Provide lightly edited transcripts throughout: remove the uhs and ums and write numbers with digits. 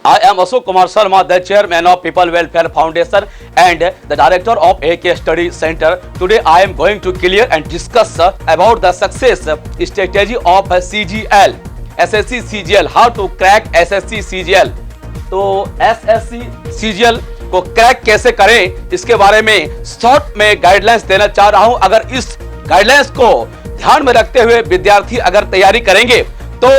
I am Ashok Kumar Sharma, the chairman of People Welfare Foundation and the director of AK Study Center. Today I am going to clear and discuss about the success strategy of CGL, SSC CGL, how to crack SSC CGL. तो SSC CGL को crack कैसे करें इसके बारे में short में guidelines देना चाह रहा हूं। अगर इस गाइडलाइंस को ध्यान में रखते हुए विद्यार्थी अगर तैयारी करेंगे तो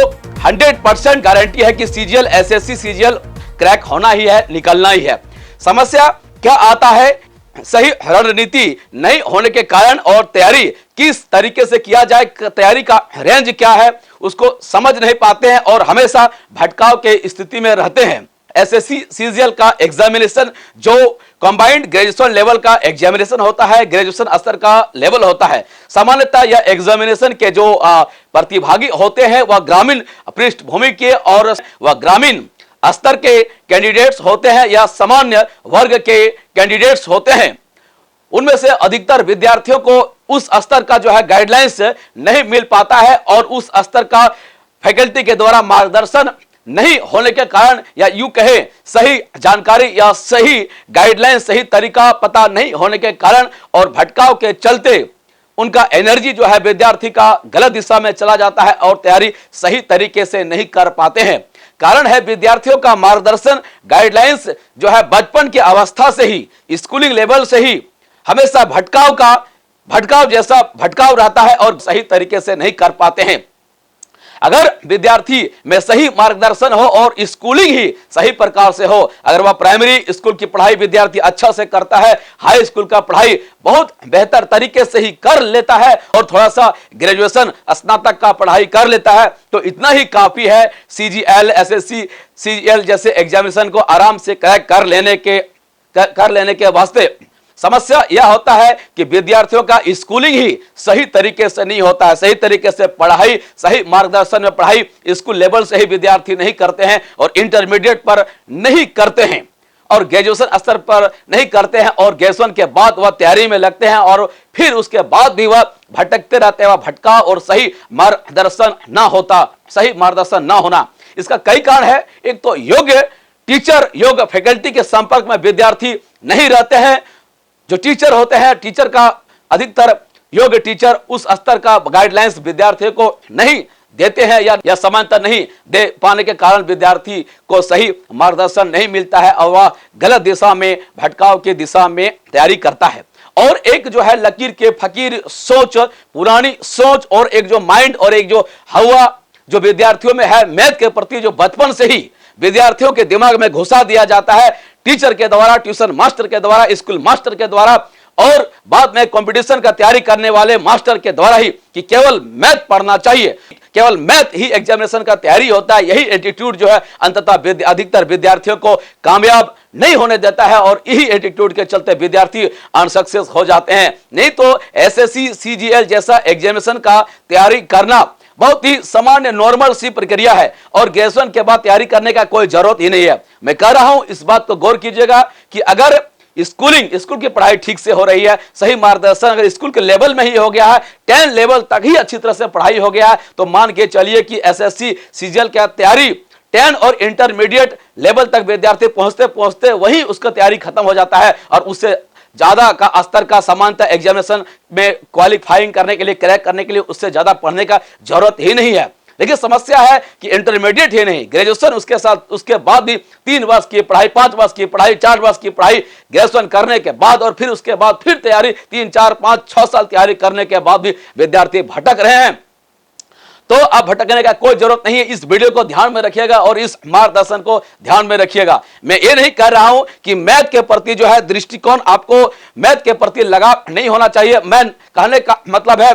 100% गारंटी है कि सीजीएल एसएससी सीजीएल क्रैक होना ही है, निकलना ही है। समस्या क्या आता है, सही रणनीति नहीं होने के कारण और तैयारी किस तरीके से किया जाए, तैयारी का रेंज क्या है उसको समझ नहीं पाते हैं और हमेशा भटकाव के स्थिति में रहते हैं। एसएससी सीजीएल का एग्जामिनेशन जो कंबाइंड ग्रेजुएशन लेवल का एग्जामिनेशन होता है, ग्रेजुएशन स्तर का लेवल होता है। सामान्यतः यह एग्जामिनेशन के जो प्रतिभागी होते हैं वह ग्रामीण पृष्ठभूमि के और वह ग्रामीण स्तर के कैंडिडेट्स होते हैं या सामान्य वर्ग के कैंडिडेट्स होते हैं। उनमें से अधिकतर विद्यार्थियों को उस स्तर का जो है गाइडलाइंस नहीं मिल पाता है और उस स्तर का फैकल्टी के द्वारा मार्गदर्शन नहीं होने के कारण या यूं कहे सही जानकारी या सही गाइडलाइन सही तरीका पता नहीं होने के कारण और भटकाव के चलते उनका एनर्जी जो है विद्यार्थी का गलत दिशा में चला जाता है और तैयारी सही तरीके से नहीं कर पाते हैं। कारण है विद्यार्थियों का मार्गदर्शन गाइडलाइंस जो है बचपन की अवस्था से ही, स्कूलिंग लेवल से ही हमेशा भटकाव जैसा भटकाव रहता है और सही तरीके से नहीं कर पाते हैं। अगर विद्यार्थी में सही मार्गदर्शन हो और स्कूलिंग ही सही प्रकार से हो, अगर वह प्राइमरी स्कूल की पढ़ाई विद्यार्थी अच्छा से करता है, हाई स्कूल का पढ़ाई बहुत बेहतर तरीके से ही कर लेता है और थोड़ा सा ग्रेजुएशन स्नातक का पढ़ाई कर लेता है तो इतना ही काफी है सीजीएल एसएससी सीजीएल जैसे एग्जामिनेशन को आराम से क्रैक कर लेने के वास्ते। समस्या यह होता है कि विद्यार्थियों का स्कूलिंग ही सही तरीके से नहीं होता है, सही तरीके से पढ़ाई, सही मार्गदर्शन में पढ़ाई स्कूल लेवल से ही विद्यार्थी नहीं करते हैं और इंटरमीडिएट पर नहीं करते हैं और ग्रेजुएशन स्तर पर नहीं करते हैं और ग्रेजुएशन के बाद वह तैयारी में लगते हैं और फिर उसके बाद भी वह भटकते रहते हैं, वह भटका और सही मार्गदर्शन ना होना। इसका कई कारण है। एक तो योग्य टीचर, योग्य फैकल्टी के संपर्क में विद्यार्थी नहीं रहते हैं। जो टीचर होते हैं, टीचर का अधिकतर योग्य टीचर उस स्तर का गाइडलाइंस विद्यार्थियों को नहीं देते हैं या समानता नहीं दे पाने के कारण विद्यार्थी को सही मार्गदर्शन नहीं मिलता है और वह गलत दिशा में, भटकाव की दिशा में तैयारी करता है। और एक जो है लकीर के फकीर सोच, पुरानी सोच और एक जो माइंड और एक जो हवा जो विद्यार्थियों में है, मैथ के प्रति जो बचपन से ही विद्यार्थियों के दिमाग में घुसा दिया जाता है टीचर के द्वारा, ट्यूशन मास्टर के द्वारा, स्कूल मास्टर के द्वारा और बाद में कंपटीशन का तैयारी करने वाले मास्टर के द्वारा ही कि केवल मैथ पढ़ना चाहिए, केवल मैथ ही एग्जामिनेशन का तैयारी होता है। यही एटीट्यूड जो है अंततः अधिकतर विद्यार्थियों को कामयाब नहीं होने देता है और यही एटीट्यूड के चलते विद्यार्थी अनसक्सेस हो जाते हैं। नहीं तो एसएससी सीजीएल जैसा एग्जामिनेशन का तैयारी करना बहुत ही सामान्य नॉर्मल सी प्रक्रिया है और ग्रेजुएशन के बाद तैयारी करने का कोई जरूरत ही नहीं है। मैं कह रहा हूं, इस बात को गौर कीजिएगा कि अगर स्कूल की पढ़ाई ठीक से हो रही है, सही मार्गदर्शन अगर स्कूल के लेवल में ही हो गया है, 10 लेवल तक ही अच्छी तरह से पढ़ाई हो गया है तो मान के चलिए कि एसएससी सीजीएल की तैयारी 10 और इंटरमीडिएट लेवल तक विद्यार्थी पहुंचते पहुंचते वही उसका तैयारी खत्म हो जाता है और उससे ज्यादा का स्तर का समानता एग्जामिनेशन में क्वालिफाइंग करने के लिए, क्रैक करने के लिए उससे ज्यादा पढ़ने का जरूरत ही नहीं है। लेकिन समस्या है कि इंटरमीडिएट ही नहीं, ग्रेजुएशन उसके साथ उसके बाद भी 3 वर्ष की पढ़ाई, 5 वर्ष की पढ़ाई, 4 वर्ष की पढ़ाई ग्रेजुएशन करने के बाद और फिर उसके बाद फिर तैयारी 3, 4, 5, 6 साल तैयारी करने के बाद भी विद्यार्थी भटक रहे हैं। तो अब भटकने का कोई जरूरत नहीं है। इस वीडियो को ध्यान में रखिएगा और इस मार्गदर्शन को ध्यान में रखिएगा। मैं ये नहीं कह रहा हूं कि मैथ के प्रति जो है दृष्टिकोण आपको मैथ के प्रति लगाव नहीं होना चाहिए। मैं कहने का मतलब है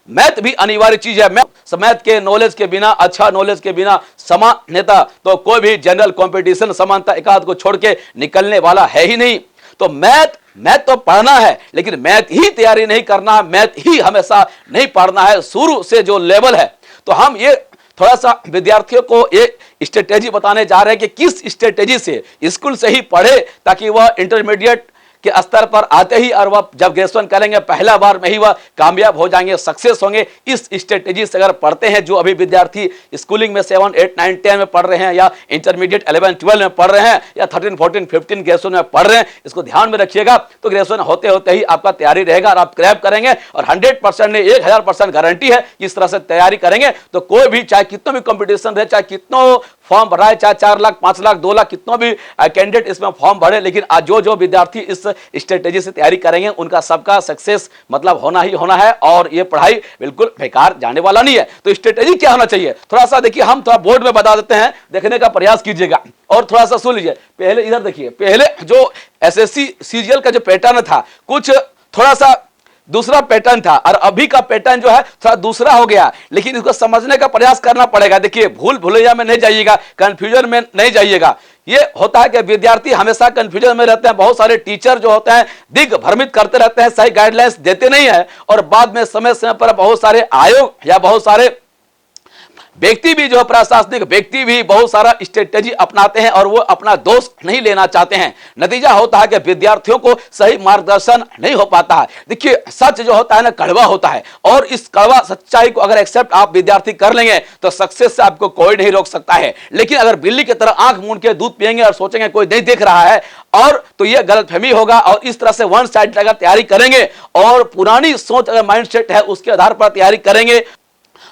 मैथ भी अनिवार्य चीज है। मैथ के नॉलेज के बिना, अच्छा नॉलेज के बिना समानता तो कोई भी जनरल कंपटीशन समानता एकाध को छोड़ के निकलने वाला है ही नहीं। तो मैथ तो पढ़ना है लेकिन मैथ ही तैयारी नहीं करना, मैथ ही हमेशा नहीं पढ़ना है शुरू से जो लेवल है। तो हम ये थोड़ा सा विद्यार्थियों को ये स्ट्रेटेजी बताने जा रहे हैं कि किस स्ट्रेटेजी से स्कूल से ही पढ़े ताकि वह इंटरमीडिएट के स्तर पर आते ही और वह जब ग्रेजुएशन करेंगे पहला बार में ही वह कामयाब हो जाएंगे, सक्सेस होंगे। इस स्ट्रेटेजी से अगर पढ़ते हैं, जो अभी विद्यार्थी स्कूलिंग में 7, 8, 9, 10 में पढ़ रहे हैं या इंटरमीडिएट 11, 12 में पढ़ रहे हैं या 13, 14, 15 ग्रेजुएशन में पढ़ रहे हैं, इसको ध्यान में रखिएगा। तो ग्रेजुएशन होते होते ही आपका तैयारी रहेगा और आप क्रैक करेंगे और 100% नहीं 1000% गारंटी है। इस तरह से तैयारी करेंगे तो कोई भी, चाहे कितना भी कंपटीशन रहे, चाहे कितना फॉर्म भरा है, चाहे 4 लाख, 5 लाख, 2 लाख, कितना भी कैंडिडेट इसमें फॉर्म भरे, लेकिन आज जो विद्यार्थी इस स्ट्रेटेजी से तैयारी करेंगे उनका सबका सक्सेस मतलब होना ही होना है और ये पढ़ाई बिल्कुल बेकार जाने वाला नहीं है। तो स्ट्रेटेजी क्या होना चाहिए, थोड़ा सा देखिए, हम थोड़ा बोर्ड में बता देते हैं, देखने का प्रयास कीजिएगा और थोड़ा सा सुन लीजिए। पहले इधर देखिए, पहले जो एसएससी सीजीएल का जो पैटर्न था कुछ थोड़ा सा दूसरा पैटर्न था और अभी का पैटर्न जो है थोड़ा दूसरा हो गया, लेकिन इसको समझने का प्रयास करना पड़ेगा। देखिए, भूल भुलैया में नहीं जाइएगा, कंफ्यूजन में नहीं जाइएगा। ये होता है कि विद्यार्थी हमेशा कंफ्यूजन में रहते हैं, बहुत सारे टीचर जो होते हैं दिग्भ्रमित करते रहते हैं, सही गाइडलाइंस देते नहीं है और बाद में समय समय पर बहुत सारे आयोग या बहुत सारे व्यक्ति भी, जो प्रशासनिक व्यक्ति भी बहुत सारा स्ट्रेटेजी अपनाते हैं और वो अपना दोष नहीं लेना चाहते हैं। नतीजा होता है कि विद्यार्थियों को सही मार्गदर्शन नहीं हो पाता है। देखिए, सच जो होता है ना कड़वा होता है और इस कड़वा सच्चाई को अगर एक्सेप्ट आप विद्यार्थी कर लेंगे तो सक्सेस से आपको कोई नहीं रोक सकता है। लेकिन अगर बिल्ली की तरह आंख मूंद के दूध पिएंगे और सोचेंगे कोई नहीं देख रहा है और तो यह गलतफहमी होगा और इस तरह से वन साइड अगर तैयारी करेंगे और पुरानी सोच अगर माइंडसेट है उसके आधार पर तैयारी करेंगे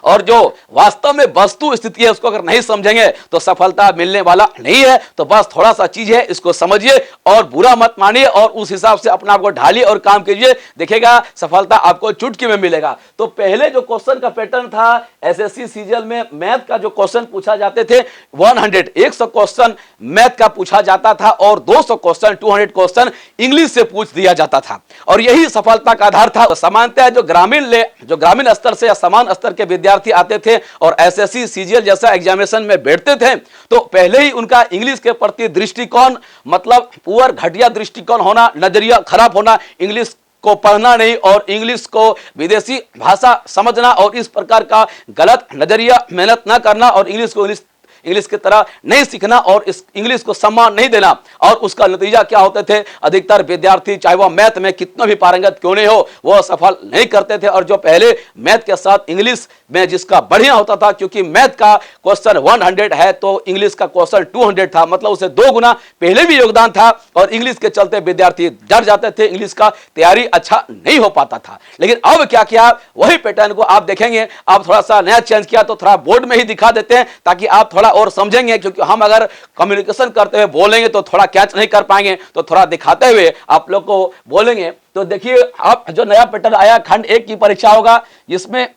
और जो वास्तव में वस्तु स्थिति है उसको अगर नहीं समझेंगे तो सफलता मिलने वाला नहीं है। तो बस थोड़ा सा चीज है, इसको समझिए और बुरा मत मानिए और उस हिसाब से अपना आपको ढालिए और काम कीजिए, देखिएगा सफलता आपको चुटकी में मिलेगा। तो पहले जो क्वेश्चन का पैटर्न था एसएससी सीजीएल में, मैथ का जो क्वेश्चन पूछा जाते थे 100 क्वेश्चन मैथ का पूछा जाता था और 200 क्वेश्चन 200 क्वेश्चन इंग्लिश से पूछ दिया जाता था और यही सफलता का आधार था। सामान्यतः जो ग्रामीण स्तर से या समान स्तर के विद्यार्थी आते थे और एसएससी सीजीएल जैसा एग्जामिनेशन में बैठते थे तो पहले ही उनका इंग्लिश के प्रति दृष्टिकोण मतलब पुअर, घटिया दृष्टिकोण होना, नजरिया खराब होना, इंग्लिश को पढ़ना नहीं और इंग्लिश को विदेशी भाषा समझना और इस प्रकार का गलत नजरिया, मेहनत ना करना और इंग्लिश की तरह नहीं सीखना और इस इंग्लिश को सम्मान नहीं देना और उसका नतीजा क्या होते थे, अधिकतर विद्यार्थी चाहे वह मैथ में कितना भी पारंगत क्यों नहीं हो वह सफल नहीं करते थे। और जो पहले मैथ के साथ इंग्लिश में जिसका बढ़िया होता था, क्योंकि मैथ का क्वेश्चन 100 है तो इंग्लिश का क्वेश्चन 200 था, मतलब उसे 2 गुना पहले भी योगदान था और इंग्लिश के चलते विद्यार्थी डर जाते थे, इंग्लिश का तैयारी अच्छा नहीं हो पाता था। लेकिन अब क्या किया, वही पैटर्न को आप देखेंगे, आप थोड़ा सा नया चेंज किया तो थोड़ा बोर्ड में ही दिखा देते हैं ताकि आप थोड़ा और समझेंगे, क्योंकि हम अगर कम्युनिकेशन करते हुए बोलेंगे तो थोड़ा कैच नहीं कर पाएंगे, तो थोड़ा दिखाते हुए आप लोग को बोलेंगे। तो देखिए, आप जो नया पैटर्न आया खंड 1 की परीक्षा होगा जिसमें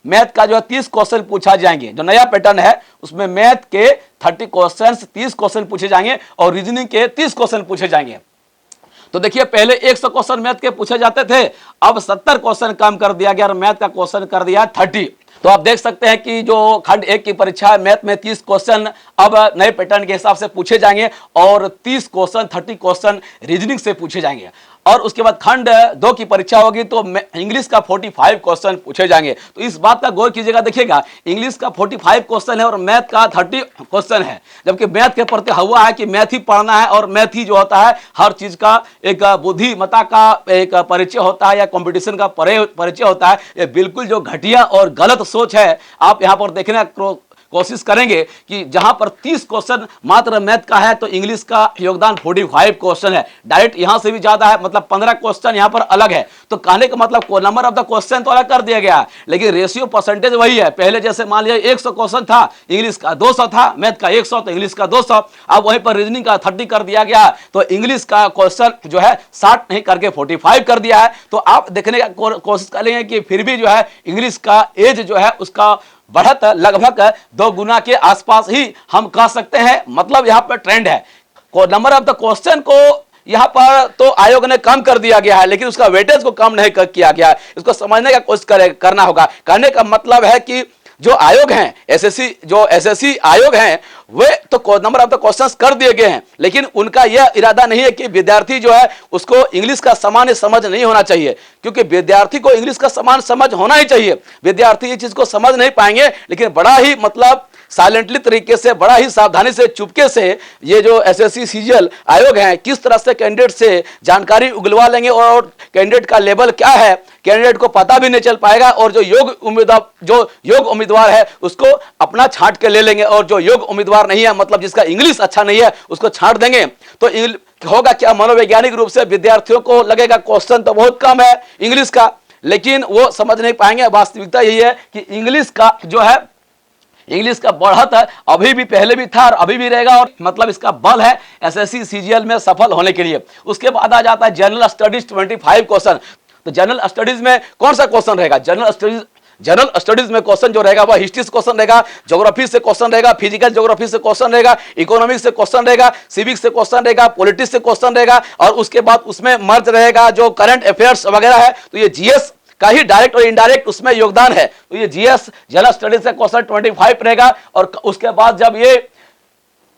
मैथ का जो 30 क्वेश्चन पूछा जाएंगे। जो नया पैटर्न है उसमें मैथ के 30 क्वेश्चन 30 क्वेश्चन पूछे जाएंगे और रीजनिंग के 30 क्वेश्चन पूछे जाएंगे। तो देखिए, पहले 100 क्वेश्चन मैथ के पूछे जाते थे, अब 70 क्वेश्चन कम कर दिया गया और मैथ का क्वेश्चन कर दिया 30। तो आप देख सकते हैं कि जो खंड 1 की परीक्षा है मैथ में 30 क्वेश्चन अब नए पैटर्न के हिसाब से पूछे जाएंगे और 30 क्वेश्चन रीजनिंग से पूछे जाएंगे। और उसके बाद खंड 2 की परीक्षा होगी तो इंग्लिश का 45 क्वेश्चन पूछे जाएंगे। तो इस बात का गौर कीजिएगा, देखिएगा इंग्लिश का 45 क्वेश्चन है और मैथ का 30 क्वेश्चन है, जबकि मैथ के प्रति हुआ है कि मैथ ही पढ़ना है और मैथ ही जो होता है हर चीज का एक बुद्धिमत्ता का एक परिचय होता है या कंपटीशन का परिचय होता है। ये बिल्कुल जो घटिया और गलत सोच है, आप यहाँ पर देखने कोशिश करेंगे कि जहां पर 30 क्वेश्चन मात्र मैथ का है तो इंग्लिश का योगदान 45 क्वेश्चन है, डायरेक्ट यहां से भी ज्यादा है, मतलब 15 क्वेश्चन यहां पर अलग है। तो कहने का मतलब नंबर ऑफ द क्वेश्चन तो अलग कर दिया गया है, लेकिन रेशियो परसेंटेज वही है। पहले जैसे मान लिया 100 क्वेश्चन था, इंग्लिश का 200 था, मैथ का 100 तो इंग्लिश का 200। अब वहीं पर रीजनिंग का 30 कर दिया गया तो इंग्लिश का क्वेश्चन जो है 60 नहीं करके 45 कर दिया है। तो आप देखने का कोशिश करेंगे कि फिर भी जो है इंग्लिश का एज जो है उसका बढ़त लगभग 2 गुना के आसपास ही हम कह सकते हैं, मतलब यहाँ पर ट्रेंड है। नंबर ऑफ द क्वेश्चन को यहाँ पर तो आयोग ने कम कर दिया गया है, लेकिन उसका वेटेज को कम नहीं किया गया है। इसको समझने का कोशिश करना होगा। कहने का मतलब है कि जो आयोग हैं एसएससी आयोग हैं वे तो नंबर ऑफ द क्वेश्चंस कर दिए गए हैं, लेकिन उनका यह इरादा नहीं है कि विद्यार्थी जो है उसको इंग्लिश का सामान्य समझ नहीं होना चाहिए, क्योंकि विद्यार्थी को इंग्लिश का समान समझ होना ही चाहिए। विद्यार्थी ये चीज को समझ नहीं पाएंगे, लेकिन बड़ा ही मतलब साइलेंटली तरीके से, बड़ा ही सावधानी से, चुपके से ये जो एसएससी सीजीएल आयोग है किस तरह से कैंडिडेट से जानकारी उगलवा लेंगे और कैंडिडेट का लेवल क्या है कैंडिडेट को पता भी नहीं चल पाएगा, और जो योग उम्मीदवार है उसको अपना छांट के ले लेंगे, और जो योग उम्मीदवार नहीं है, मतलब जिसका इंग्लिश अच्छा नहीं है, उसको छांट देंगे। तो होगा क्या, मनोवैज्ञानिक रूप से विद्यार्थियों को लगेगा क्वेश्चन तो बहुत कम है इंग्लिश का, लेकिन वो समझ नहीं पाएंगे। वास्तविकता यही है कि इंग्लिश का जो है, इंग्लिश का बढ़त है, अभी भी, पहले भी था और अभी भी रहेगा, और मतलब इसका बल है एसएससी सीजीएल में सफल होने के लिए। उसके बाद आ जाता है जनरल स्टडीज 25 क्वेश्चन। तो जनरल स्टडीज में कौन सा क्वेश्चन रहेगा? जनरल स्टडीज में क्वेश्चन जो रहेगा वह हिस्ट्री से क्वेश्चन रहेगा, ज्योग्राफी से क्वेश्चन रहेगा, फिजिकल ज्योग्राफी से क्वेश्चन रहेगा, इकोनॉमिक्स से क्वेश्चन रहेगा, सिविक्स से क्वेश्चन रहेगा, पॉलिटिक्स से क्वेश्चन रहेगा, और उसके बाद उसमें मर्ज रहेगा जो करंट अफेयर्स वगैरह है। तो ये जीएस का ही डायरेक्ट और इनडायरेक्ट उसमें योगदान है। तो ये जीएस जनरल स्टडीज का क्वेश्चन 25 रहेगा, और उसके बाद जब ये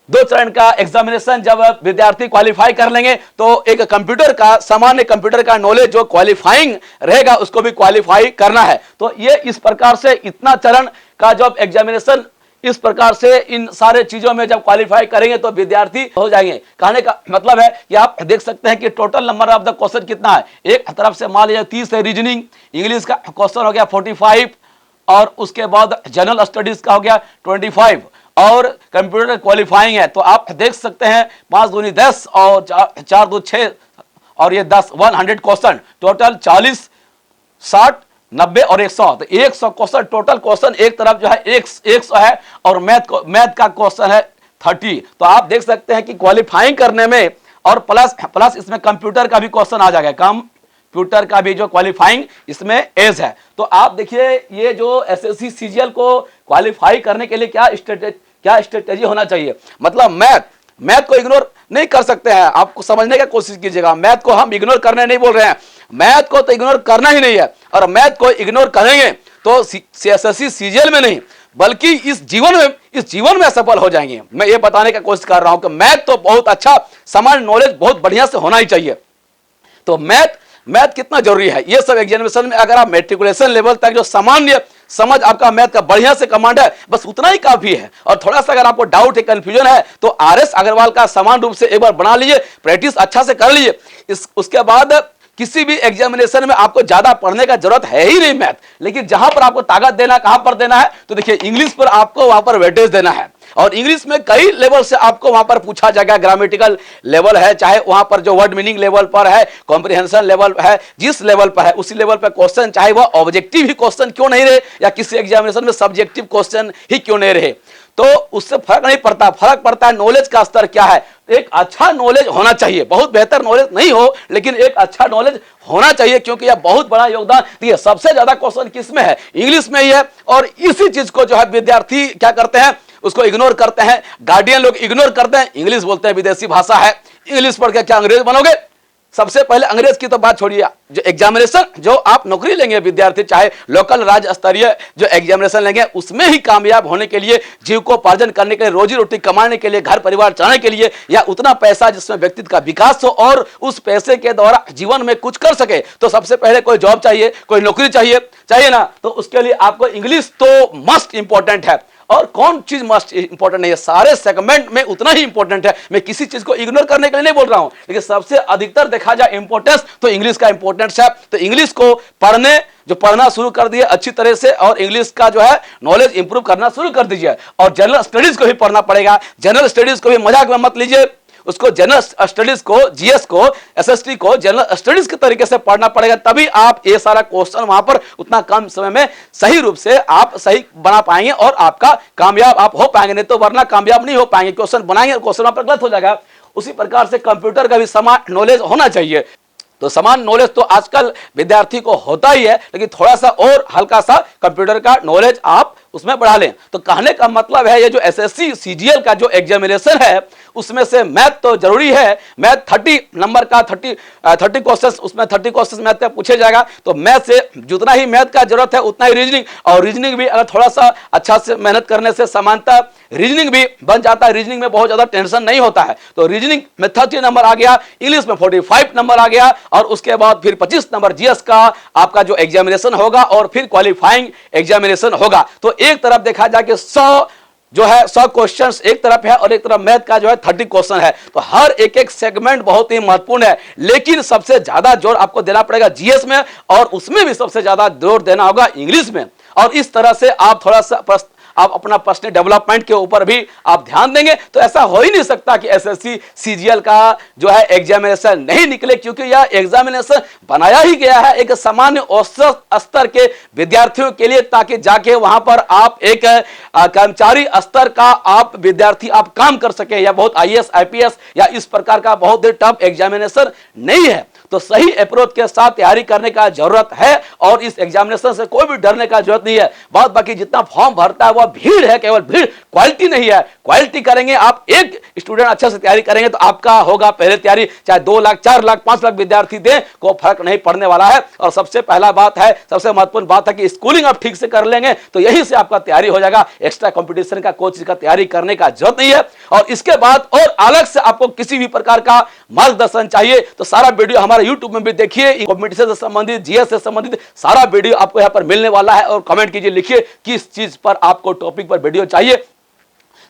2 चरण का एग्जामिनेशन जब विद्यार्थी क्वालिफाई कर लेंगे तो एक कंप्यूटर का, सामान्य कंप्यूटर का नॉलेज जो क्वालिफाइंग रहेगा उसको भी क्वालिफाई करना है। तो ये इस प्रकार से इतना चरण का जब एग्जामिनेशन इस प्रकार से इन सारे चीजों में जब क्वालिफाई करेंगे तो विद्यार्थी हो जाएंगे। कहने का मतलब है कि आप देख सकते हैं कि total number of the question कितना है। एक तरफ से मान लीजिए 30 है रीजनिंग, इंग्लिश का क्वेश्चन हो गया 45, और उसके बाद जनरल स्टडीज का हो गया 25, और कंप्यूटर क्वालिफाइंग है। तो आप देख सकते हैं 5 दूनी 10 और 4 दो 6 और ये 10, 100 क्वेश्चन, टोटल 40, 60, 90 और 100। तो 100 क्वेश्चन टोटल क्वेश्चन, एक तरफ जो है 100 है, और मैथ का क्वेश्चन है 30। तो आप देख सकते हैं कि क्वालिफाइंग करने में, और प्लस इसमें कंप्यूटर का भी क्वेश्चन आ जाएगा, कंप्यूटर का भी जो क्वालिफाइंग इसमें एज है। तो आप देखिए ये जो एसएससी सीजीएल को क्वालिफाई करने के लिए क्या स्ट्रेटेजी होना चाहिए। मतलब मैथ को इग्नोर नहीं कर सकते हैं, आपको समझने की कोशिश कीजिएगा। मैथ को हम इग्नोर करने नहीं बोल रहे हैं, मैथ को तो इग्नोर करना ही नहीं है, और मैथ को इग्नोर करेंगे तो एसएससी सीजीएल में नहीं बल्कि इस जीवन में सफल हो जाएंगे। मैं ये बताने की कोशिश कर रहा हूं कि मैथ तो बहुत अच्छा, सामान्य नॉलेज बहुत बढ़िया से होना ही चाहिए। तो मैथ कितना जरूरी है, ये सब एग्जामिनेशन में अगर आप मैट्रिकुलेशन लेवल तक जो सामान्य समझ आपका मैथ का बढ़िया से कमांड है, बस उतना ही काफी है। और थोड़ा सा अगर आपको डाउट है, कंफ्यूजन है, तो आरएस अग्रवाल का समान रूप से एक बार बना लीजिए, प्रैक्टिस अच्छा से कर लीजिए। उसके बाद किसी भी एग्जामिनेशन में आपको ज्यादा पढ़ने का जरूरत है ही नहीं मैथ, लेकिन जहां पर आपको ताकत देना, कहां पर देना है, तो देखिए इंग्लिश पर आपको वहां पर वेटेज देना है। और इंग्लिश में कई लेवल से आपको वहां पर पूछा जाएगा, ग्रामेटिकल लेवल है, चाहे वहां पर जो वर्ड मीनिंग लेवल पर है, कॉम्प्रिहेंशन लेवल है, जिस लेवल पर है उसी लेवल पर क्वेश्चन, चाहे वह ऑब्जेक्टिव ही क्वेश्चन क्यों नहीं रहे, या किसी एग्जामिनेशन में सब्जेक्टिव क्वेश्चन ही क्यों नहीं रहे, तो उससे फर्क नहीं पड़ता। फर्क पड़ता है नॉलेज का स्तर क्या है। एक अच्छा नॉलेज होना चाहिए, बहुत बेहतर नॉलेज नहीं हो, लेकिन एक अच्छा नॉलेज होना चाहिए, क्योंकि यह बहुत बड़ा योगदान दिए। सबसे ज्यादा क्वेश्चन किसमें है? इंग्लिश में ही है। और इसी चीज को जो है विद्यार्थी क्या करते हैं, उसको इग्नोर करते हैं, गार्डियन लोग इग्नोर करते हैं। इंग्लिश बोलते हैं विदेशी भाषा है, इंग्लिश पढ़ के क्या अंग्रेज बनोगे? सबसे पहले अंग्रेज की तो बात छोड़िए, जो एग्जामिनेशन जो आप नौकरी लेंगे विद्यार्थी, चाहे लोकल राज्य स्तरीय जो एग्जामिनेशन लेंगे, उसमें ही कामयाब होने के लिए, जीविकोपार्जन करने के लिए, रोजी रोटी कमाने के लिए, घर परिवार चलाने के लिए, या उतना पैसा जिसमें व्यक्तित्व का विकास हो और उस पैसे के द्वारा जीवन में कुछ कर सके, तो सबसे पहले कोई जॉब चाहिए, कोई नौकरी चाहिए ना। तो उसके लिए आपको इंग्लिश तो मस्ट इंपॉर्टेंट है। और कौन चीज मस्ट इंपॉर्टेंट नहीं है, सारे सेगमेंट में उतना ही इंपॉर्टेंट है। मैं किसी चीज को इग्नोर करने के लिए नहीं बोल रहा हूं, लेकिन सबसे अधिकतर देखा जाए इंपॉर्टेंस तो इंग्लिश का इंपॉर्टेंस है। तो इंग्लिश को पढ़ना शुरू कर दिए अच्छी तरह से, और इंग्लिश का जो है नॉलेज इंप्रूव करना शुरू कर दीजिए। और जनरल स्टडीज को भी पढ़ना पड़ेगा। जनरल स्टडीज को भी मजाक में मत लीजिए, उसको जनरल स्टडीज को, जीएस को, एसएसटी को जनरल स्टडीज के तरीके से पढ़ना पड़ेगा, तभी आप ये सारा क्वेश्चन वहां पर उतना कम समय में सही रूप से आप सही बना पाएंगे, और आपका कामयाब आप हो पाएंगे। नहीं तो वरना कामयाब नहीं हो पाएंगे। क्वेश्चन बनाएंगे, क्वेश्चन वहां पर गलत हो जाएगा। उसी प्रकार से कंप्यूटर का भी समान नॉलेज होना चाहिए। तो समान नॉलेज तो आजकल विद्यार्थी को होता ही है, लेकिन थोड़ा सा और हल्का सा कंप्यूटर का नॉलेज आप उसमें बढ़ा लें। तो कहने का मतलब है, ये जो एसएससी सीजीएल का जो एग्जामिनेशन है, उसमें से मैथ तो जरूरी है। मैथ 30 नंबर का 30 क्वेश्चन, उसमें 30 क्वेश्चन मैथ का पूछे जाएगा। तो मैथ से जितना ही मैथ का जरूरत है उतना ही रीजनिंग, और रीजनिंग भी अगर थोड़ा सा अच्छा से मेहनत करने से समानता रीजनिंग भी बन जाता है। रीजनिंग में बहुत ज्यादा टेंशन नहीं होता है। तो रीजनिंग में 30 नंबर आ गया, इंग्लिश में 45 नंबर आ गया, और उसके बाद फिर 25 नंबर जीएस का आपका जो एग्जामिनेशन होगा, और फिर क्वालिफाइंग एग्जामिनेशन होगा। तो एक तरफ देखा जाए कि 100 जो है 100 क्वेश्चंस एक तरफ है और एक तरफ मैथ का जो है 30 क्वेश्चन है। तो हर एक एक सेगमेंट बहुत ही महत्वपूर्ण है, लेकिन सबसे ज्यादा जोर आपको देना पड़ेगा जीएस में, और उसमें भी सबसे ज्यादा जोर देना होगा इंग्लिश में। और इस तरह से आप थोड़ा सा आप अपना पर्सनल डेवलपमेंट के ऊपर भी आप ध्यान देंगे तो ऐसा हो ही नहीं सकता कि एसएससी सीजीएल का जो है एग्जामिनेशन नहीं निकले, क्योंकि यह एग्जामिनेशन बनाया ही गया है एक सामान्य औसत स्तर के विद्यार्थियों के लिए, ताकि जाके वहां पर आप एक कर्मचारी स्तर का आप विद्यार्थी आप काम कर सके, या बहुत आईएएस आईपीएस या इस प्रकार का बहुत ही टफ एग्जामिनेशन नहीं है। तो सही अप्रोच के साथ तैयारी करने का जरूरत है, और इस एग्जामिनेशन से कोई भी डरने का जरूरत नहीं है। बहुत बाकी जितना फॉर्म भरता है वह भीड़ है, केवल भीड़, क्वालिटी नहीं है। क्वालिटी करेंगे आप, एक स्टूडेंट अच्छे से तैयारी करेंगे तो आपका होगा पहले तैयारी, चाहे 2 लाख 4 लाख 5 लाख विद्यार्थी दें, कोई फर्क नहीं पड़ने वाला है। और सबसे पहला बात है, सबसे महत्वपूर्ण बात है कि स्कूलिंग आप ठीक से कर लेंगे तो यही से आपका तैयारी हो जाएगा। एक्स्ट्रा कंपटीशन का कोई चीज का तैयारी करने का जरूरत नहीं है। और इसके बाद और अलग से आपको किसी भी प्रकार का मार्गदर्शन चाहिए तो सारा वीडियो हमारे यूट्यूब में भी देखिए, कंपटीशन से संबंधित, जीएस से संबंधित सारा वीडियो आपको यहां पर मिलने वाला है। और कमेंट कीजिए, लिखिए किस चीज पर आपको टॉपिक पर वीडियो चाहिए,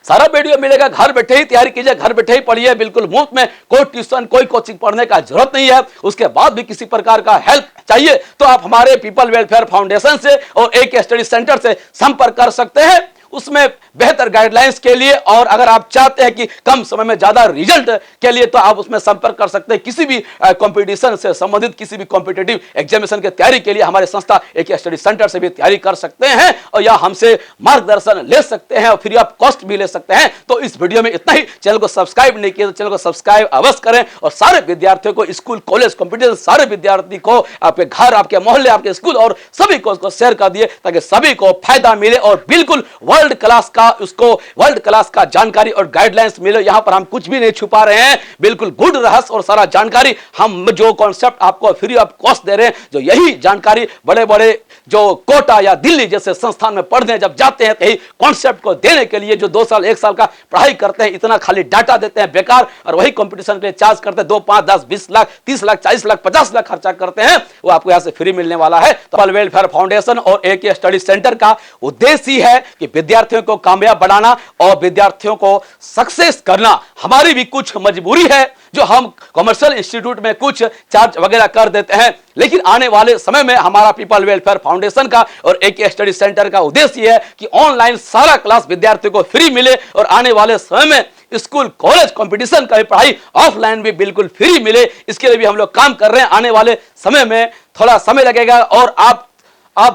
सारा वीडियो मिलेगा। घर बैठे ही तैयारी कीजिए, घर बैठे ही पढ़िए, बिल्कुल मुफ्त में, कोई ट्यूशन कोई कोचिंग पढ़ने का जरूरत नहीं है। उसके बाद भी किसी प्रकार का हेल्प चाहिए तो आप हमारे पीपल वेलफेयर फाउंडेशन से और AK स्टडी सेंटर से संपर्क कर सकते हैं, उसमें बेहतर गाइडलाइंस के लिए। और अगर आप चाहते हैं कि कम समय में ज्यादा रिजल्ट के लिए तो आप उसमें संपर्क कर सकते हैं। किसी भी कंपटीशन से संबंधित किसी भी कॉम्पिटिटिव एग्जामिनेशन की तैयारी के लिए हमारे संस्था AK स्टडी सेंटर से भी तैयारी कर सकते हैं, और या हमसे मार्गदर्शन ले सकते हैं और फ्री ऑफ कॉस्ट भी ले सकते हैं। तो इस वीडियो में इतना ही। चैनल को सब्सक्राइब नहीं किया तो चैनल को सब्सक्राइब अवश्य करें, और सारे विद्यार्थियों को, स्कूल कॉलेज कॉम्पिटिशन सारे विद्यार्थी को, आपके घर, आपके मोहल्ले, आपके स्कूल और सभी को उसको शेयर कर दिए, ताकि सभी को फायदा मिले और बिल्कुल वर्ल्ड क्लास का, उसको वर्ल्ड क्लास का जानकारी और गाइडलाइंस मिले। यहां पर हम कुछ भी नहीं छुपा रहे हैं, बिल्कुल गुड रहस्य और सारा जानकारी, हम जो कॉन्सेप्ट आपको फ्री ऑफ कॉस्ट दे रहे हैं, जो यही जानकारी बड़े बड़े जो कोटा या दिल्ली जैसे संस्थान में पढ़ने जब जाते हैं, यही कॉन्सेप्ट को देने के लिए जो 2 साल 1 साल का पढ़ाई करते हैं, इतना खाली डाटा देते हैं बेकार, और वही कंपटीशन के लिए चार्ज करते हैं 2, 5, 10, 20 लाख 30 लाख 40 लाख 50 लाख खर्चा करते हैं, वो आपको यहां से फ्री मिलने वाला है। तो पीपल वेलफेयर फाउंडेशन और AK स्टडी सेंटर का उद्देश्य ही है कि विद्यार्थियों को कामयाब बनाना और विद्यार्थियों को सक्सेस करना। हमारी भी कुछ मजबूरी है जो हम कमर्शियल इंस्टीट्यूट में कुछ चार्ज वगैरह कर देते हैं, लेकिन आने वाले समय में हमारा पीपल वेलफेयर फाउंडेशन का और AK स्टडी सेंटर का उद्देश्य यह है कि ऑनलाइन सारा क्लास विद्यार्थियों को फ्री मिले, और आने वाले समय में स्कूल कॉलेज कंपटीशन का भी पढ़ाई ऑफलाइन भी बिल्कुल फ्री मिले। इसके लिए भी हम लोग काम कर रहे हैं। आने वाले समय में थोड़ा समय लगेगा, और आप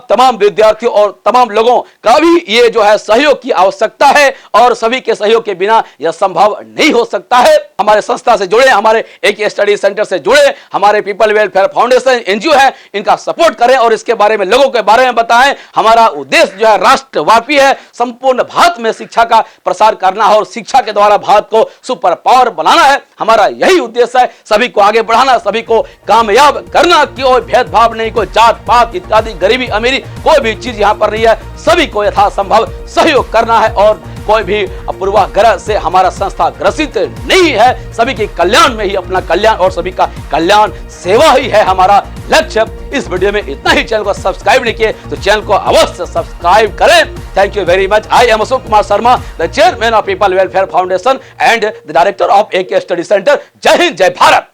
तमाम विद्यार्थियों और तमाम लोगों का भी ये जो है सहयोग की आवश्यकता है, और सभी के सहयोग के बिना यह संभव नहीं हो सकता है। हमारे संस्था से जुड़े, हमारे AK स्टडी सेंटर से जुड़े, हमारे पीपल वेलफेयर फाउंडेशन NGO है, इनका सपोर्ट करें और इसके बारे में लोगों के बारे में बताएं। हमारा उद्देश्य जो है राष्ट्रव्यापी है, संपूर्ण भारत में शिक्षा का प्रसार करना है और शिक्षा के द्वारा भारत को सुपर पावर बनाना है। हमारा यही उद्देश्य है, सभी को आगे बढ़ाना, सभी को कामयाब करना। कोई भेदभाव नहीं, कोई जात पात इत्यादि, गरीबी अमीरी, कोई भी चीज यहाँ पर नहीं है। सभी को यथासंभव सहयोग करना है, और कोई भी पूर्वाग्रह से हमारा संस्था ग्रसित नहीं है। सभी के कल्याण में ही अपना कल्याण और सभी का कल्याण सेवा ही है हमारा लक्ष्य। इस वीडियो में इतना ही। चैनल को सब्सक्राइब नहीं किए तो चैनल को अवश्य सब्सक्राइब करें। Thank you very much. I am Ashok Kumar Sharma, the chairman of people welfare foundation and the director of AK study centre. जय हिंद, जय भारत।